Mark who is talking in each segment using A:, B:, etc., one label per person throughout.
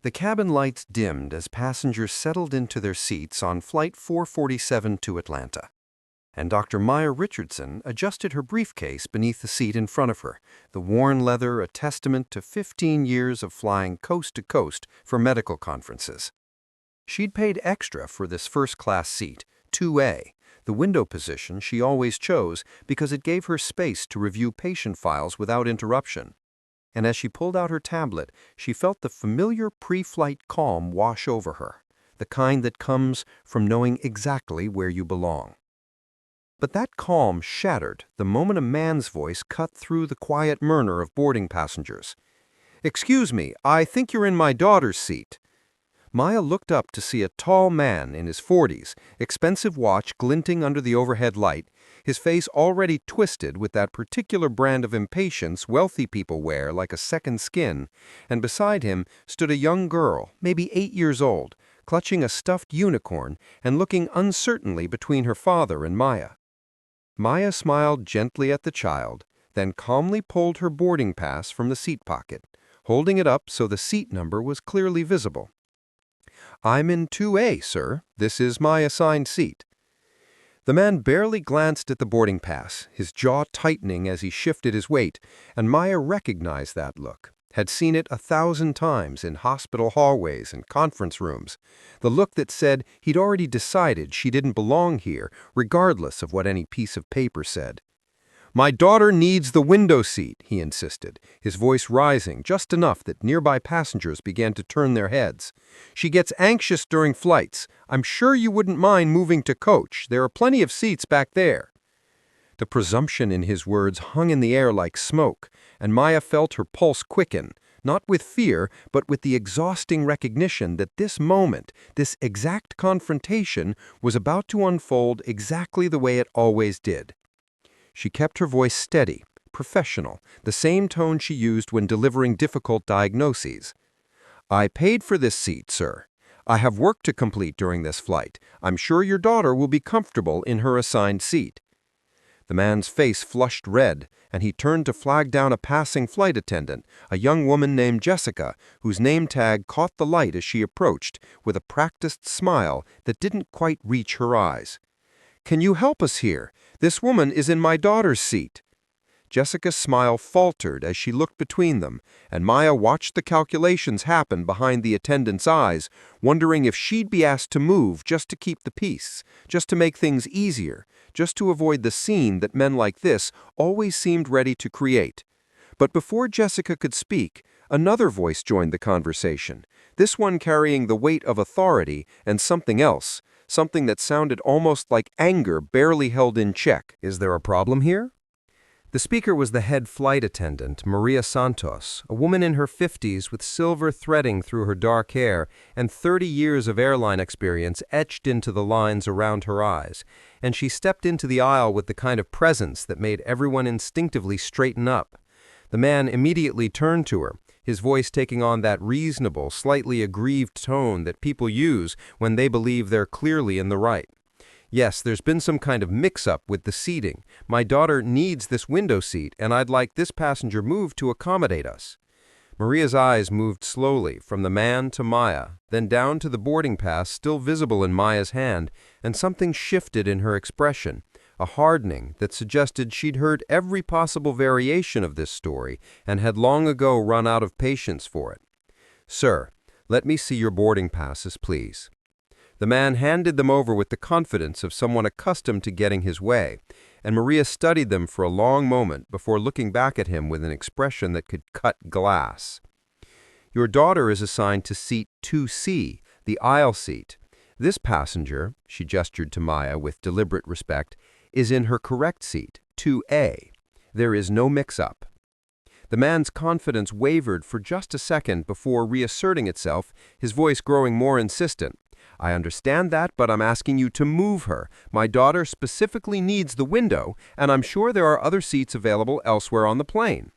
A: The cabin lights dimmed as passengers settled into their seats on Flight 447 to Atlanta, and Dr. Maya Richardson adjusted her briefcase beneath the seat in front of her, the worn leather a testament to 15 years of flying coast to coast for medical conferences. She'd paid extra for this first-class seat, 2A, the window position she always chose because it gave her space to review patient files without interruption. And as she pulled out her tablet, she felt the familiar pre-flight calm wash over her, the kind that comes from knowing exactly where you belong. But that calm shattered the moment a man's voice cut through the quiet murmur of boarding passengers. "Excuse me, I think you're in my daughter's seat." Maya looked up to see a tall man in his 40s, expensive watch glinting under the overhead light, his face already twisted with that particular brand of impatience wealthy people wear like a second skin, and beside him stood a young girl, maybe 8 years old, clutching a stuffed unicorn and looking uncertainly between her father and Maya. Maya smiled gently at the child, then calmly pulled her boarding pass from the seat pocket, holding it up so the seat number was clearly visible. "I'm in 2A, sir. This is my assigned seat." The man barely glanced at the boarding pass, his jaw tightening as he shifted his weight, and Maya recognized that look, had seen it 1,000 times in hospital hallways and conference rooms, the look that said he'd already decided she didn't belong here, regardless of what any piece of paper said. "My daughter needs the window seat," he insisted, his voice rising just enough that nearby passengers began to turn their heads. "She gets anxious during flights. I'm sure you wouldn't mind moving to coach. There are plenty of seats back there." The presumption in his words hung in the air like smoke, and Maya felt her pulse quicken, not with fear, but with the exhausting recognition that this moment, this exact confrontation, was about to unfold exactly the way it always did. She kept her voice steady, professional, the same tone she used when delivering difficult diagnoses. "I paid for this seat, sir. I have work to complete during this flight. I'm sure your daughter will be comfortable in her assigned seat." The man's face flushed red, and he turned to flag down a passing flight attendant, a young woman named Jessica, whose name tag caught the light as she approached, with a practiced smile that didn't quite reach her eyes. "Can you help us here? This woman is in my daughter's seat." Jessica's smile faltered as she looked between them, and Maya watched the calculations happen behind the attendant's eyes, wondering if she'd be asked to move just to keep the peace, just to make things easier, just to avoid the scene that men like this always seemed ready to create. But before Jessica could speak, another voice joined the conversation, this one carrying the weight of authority and something else, something that sounded almost like anger barely held in check. "Is there a problem here?" The speaker was the head flight attendant, Maria Santos, a woman in her 50s with silver threading through her dark hair and 30 years of airline experience etched into the lines around her eyes, and she stepped into the aisle with the kind of presence that made everyone instinctively straighten up. The man immediately turned to her, his voice taking on that reasonable, slightly aggrieved tone that people use when they believe they're clearly in the right. "Yes, there's been some kind of mix-up with the seating. My daughter needs this window seat, and I'd like this passenger moved to accommodate us." Maria's eyes moved slowly from the man to Maya, then down to the boarding pass still visible in Maya's hand, and something shifted in her expression, a hardening that suggested she'd heard every possible variation of this story and had long ago run out of patience for it. "Sir, let me see your boarding passes, please." The man handed them over with the confidence of someone accustomed to getting his way, and Maria studied them for a long moment before looking back at him with an expression that could cut glass. "Your daughter is assigned to seat 2C, the aisle seat. This passenger," she gestured to Maya with deliberate respect, "is in her correct seat, 2A. There is no mix-up." The man's confidence wavered for just a second before reasserting itself, his voice growing more insistent. "I understand that, but I'm asking you to move her. My daughter specifically needs the window, and I'm sure there are other seats available elsewhere on the plane."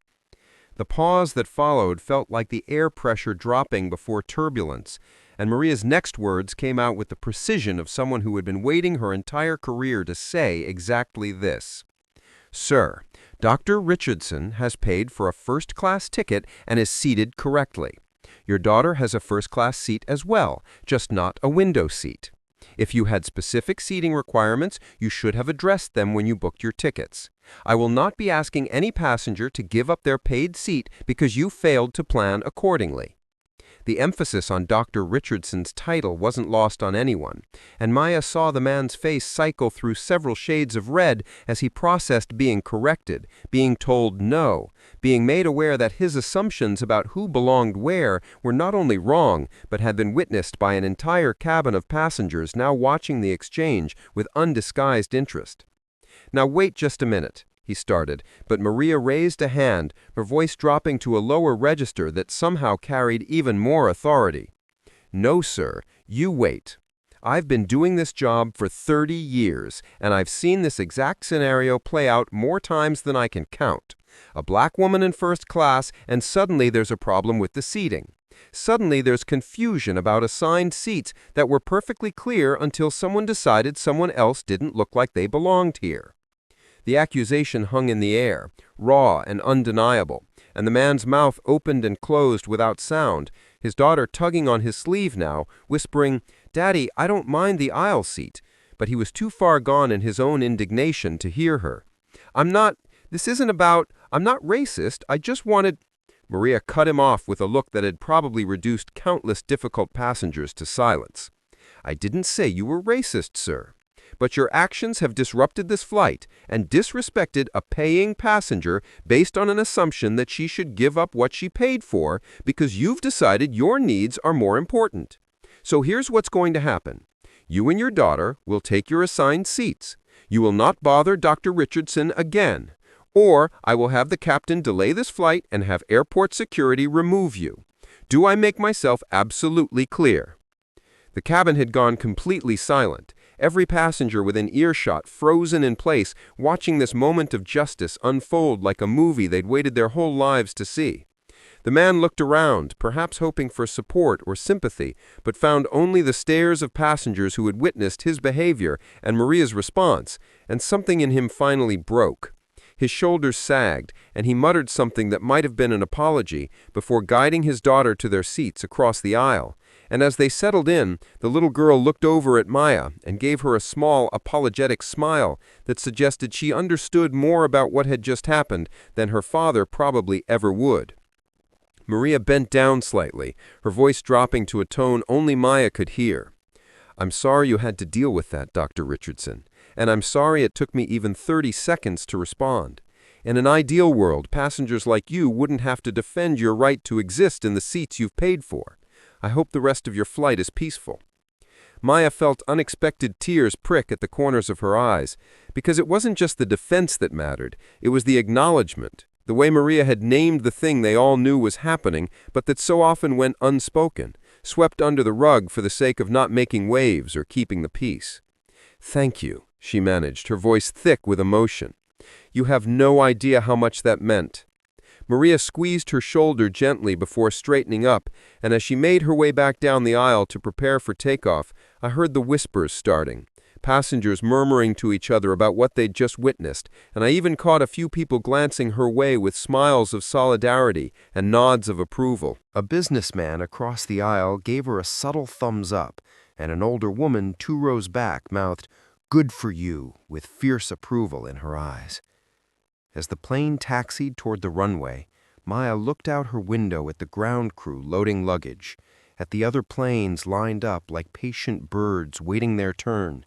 A: The pause that followed felt like the air pressure dropping before turbulence, and Maria's next words came out with the precision of someone who had been waiting her entire career to say exactly this. "Sir, Dr. Richardson has paid for a first-class ticket and is seated correctly.
B: Your daughter has a first-class seat as well, just not a window seat. If you had specific seating requirements, you should have addressed them when you booked your tickets. I will not be asking any passenger to give up their paid seat because you failed to plan accordingly. The emphasis on Dr. Richardson's title wasn't lost on anyone, and Maya saw the man's face cycle through several shades of red as he processed being corrected, being told no, being made aware that his assumptions about who belonged where were not only wrong, but had been witnessed by an entire cabin of passengers now watching the exchange with undisguised interest. "Now wait just a minute," he started, but Maria raised a hand, her voice dropping to a lower register that somehow carried even more authority. "No, sir, you wait. I've been doing this job for 30 years, and I've seen this exact scenario play out more times than I can count. A black woman in first class, and suddenly there's a problem with the seating. Suddenly there's confusion about assigned seats that were perfectly clear until someone decided someone else didn't look like they belonged here." The accusation hung in the air, raw and undeniable, and the man's mouth opened and closed without sound, his daughter tugging on his sleeve now, whispering, "Daddy, I don't mind the aisle seat," but he was too far gone in his own indignation to hear her. I'm not racist, I just wanted—" Maria cut him off with a look that had probably reduced countless difficult passengers to silence. "I didn't say you were racist, sir. But your actions have disrupted this flight and disrespected a paying passenger based on an assumption that she should give up what she paid for because you've decided your needs are more important. So here's what's going to happen. You and your daughter will take your assigned seats. You will not bother Dr. Richardson again, or I will have the captain delay this flight and have airport security remove you. Do I make myself absolutely clear?" The cabin had gone completely silent. Every passenger within earshot frozen in place, watching this moment of justice unfold like a movie they'd waited their whole lives to see. The man looked around, perhaps hoping for support or sympathy, but found only the stares of passengers who had witnessed his behavior and Maria's response, and something in him finally broke. His shoulders sagged, and he muttered something that might have been an apology before guiding his daughter to their seats across the aisle. And as they settled in, the little girl looked over at Maya and gave her a small, apologetic smile that suggested she understood more about what had just happened than her father probably ever would. Maria bent down slightly, her voice dropping to a tone only Maya could hear. "I'm sorry you had to deal with that, Dr. Richardson, and I'm sorry it took me even 30 seconds to respond. In an ideal world, passengers like you wouldn't have to defend your right to exist in the seats you've paid for. I hope the rest of your flight is peaceful." Maya felt unexpected tears prick at the corners of her eyes, because it wasn't just the defense that mattered, it was the acknowledgement, the way Maria had named the thing they all knew was happening, but that so often went unspoken, swept under the rug for the sake of not making waves or keeping the peace. "Thank you," she managed, her voice thick with emotion. "You have no idea how much that meant." Maria squeezed her shoulder gently before straightening up, and as she made her way back down the aisle to prepare for takeoff, I heard the whispers starting, passengers murmuring to each other about what they'd just witnessed, and I even caught a few people glancing her way with smiles of solidarity and nods of approval. A businessman across the aisle gave her a subtle thumbs up, and an older woman 2 rows back mouthed, "Good for you," with fierce approval in her eyes. As the plane taxied toward the runway, Maya looked out her window at the ground crew loading luggage, at the other planes lined up like patient birds waiting their turn,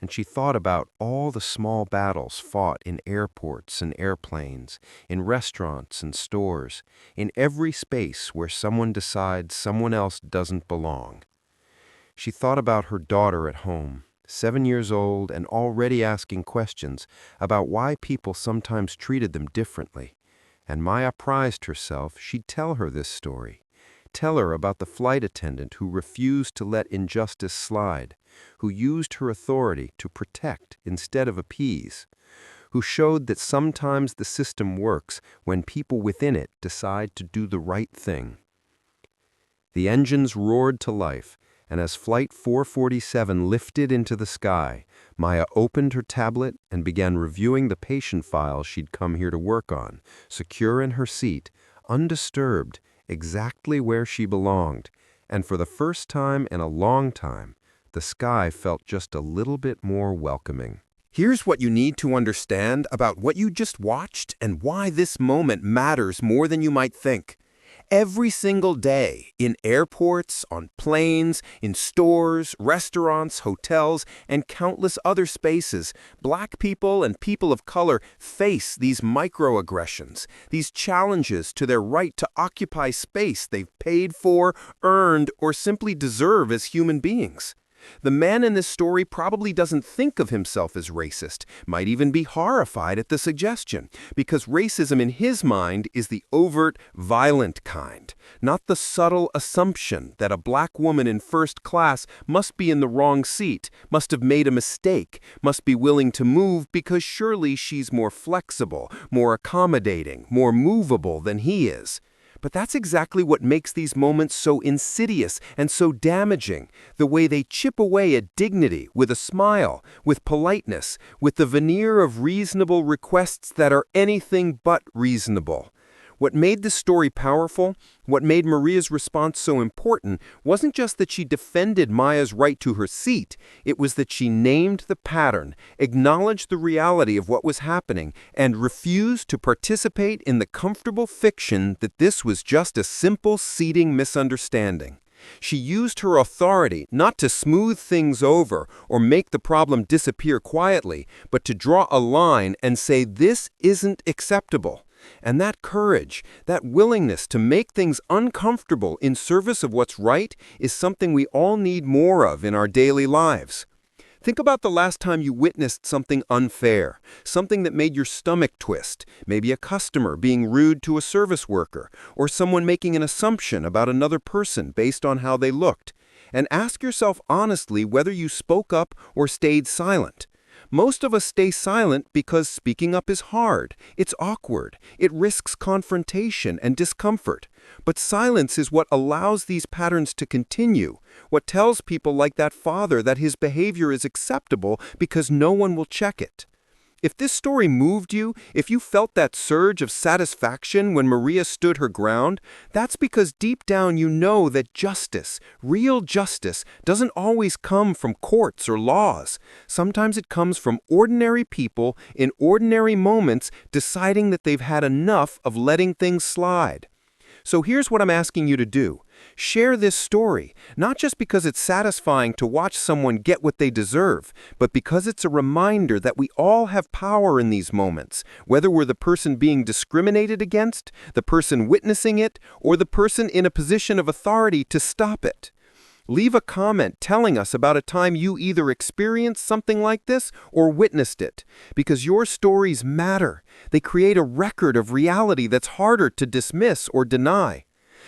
B: and she thought about all the small battles fought in airports and airplanes, in restaurants and stores, in every space where someone decides someone else doesn't belong. She thought about her daughter at home, 7 years old and already asking questions about why people sometimes treated them differently. And Maya prized herself she'd tell her this story. Tell her about the flight attendant who refused to let injustice slide, who used her authority to protect instead of appease, who showed that sometimes the system works when people within it decide to do the right thing. The engines roared to life, and as Flight 447 lifted into the sky, Maya opened her tablet and began reviewing the patient file she'd come here to work on, secure in her seat, undisturbed
A: exactly where she belonged, and for the first time in a long time, the sky felt just a little bit more welcoming. Here's what you need to understand about what you just watched and why this moment matters more than you might think. Every single day, in airports, on planes, in stores, restaurants, hotels, and countless other spaces, Black people and people of color face these microaggressions, these challenges to their right to occupy space they've paid for, earned, or simply deserve as human beings. The man in this story probably doesn't think of himself as racist, might even be horrified at the suggestion, because racism in his mind is the overt, violent kind, not the subtle assumption that a Black woman in first class must be in the wrong seat, must have made a mistake, must be willing to move because surely she's more flexible, more accommodating, more movable than he is. But that's exactly what makes these moments so insidious and so damaging, the way they chip away at dignity with a smile, with politeness, with the veneer of reasonable requests that are anything but reasonable. What made this story powerful, what made Maria's response so important, wasn't just that she defended Maya's right to her seat, it was that she named the pattern, acknowledged the reality of what was happening, and refused to participate in the comfortable fiction that this was just a simple seating misunderstanding. She used her authority not to smooth things over or make the problem disappear quietly, but to draw a line and say this isn't acceptable. And that courage, that willingness to make things uncomfortable in service of what's right is something we all need more of in our daily lives. Think about the last time you witnessed something unfair, something that made your stomach twist, maybe a customer being rude to a service worker, or someone making an assumption about another person based on how they looked. And ask yourself honestly whether you spoke up or stayed silent. Most of us stay silent because speaking up is hard, it's awkward, it risks confrontation and discomfort. But silence is what allows these patterns to continue, what tells people like that father that his behavior is acceptable because no one will check it. If this story moved you, if you felt that surge of satisfaction when Maria stood her ground, that's because deep down you know that justice, real justice, doesn't always come from courts or laws. Sometimes it comes from ordinary people in ordinary moments deciding that they've had enough of letting things slide. So here's what I'm asking you to do. Share this story, not just because it's satisfying to watch someone get what they deserve, but because it's a reminder that we all have power in these moments, whether we're the person being discriminated against, the person witnessing it, or the person in a position of authority to stop it. Leave a comment telling us about a time you either experienced something like this or witnessed it, because your stories matter. They create a record of reality that's harder to dismiss or deny.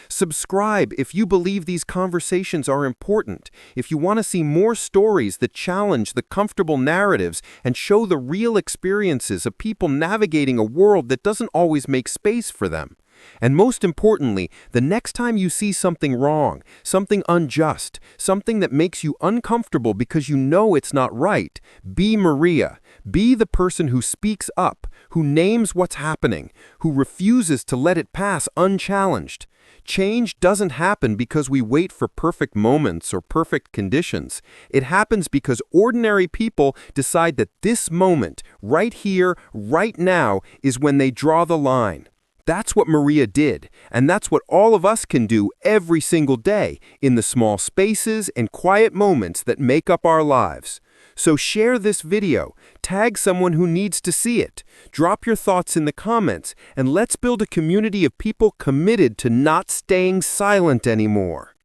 A: Subscribe if you believe these conversations are important, if you want to see more stories that challenge the comfortable narratives and show the real experiences of people navigating a world that doesn't always make space for them. And most importantly, the next time you see something wrong, something unjust, something that makes you uncomfortable because you know it's not right, be Maria. Be the person who speaks up, who names what's happening, who refuses to let it pass unchallenged. Change doesn't happen because we wait for perfect moments or perfect conditions. It happens because ordinary people decide that this moment, right here, right now, is when they draw the line. That's what Maria did, and that's what all of us can do every single day in the small spaces and quiet moments that make up our lives. So share this video, tag someone who needs to see it, drop your thoughts in the comments, and let's build a community of people committed to not staying silent anymore.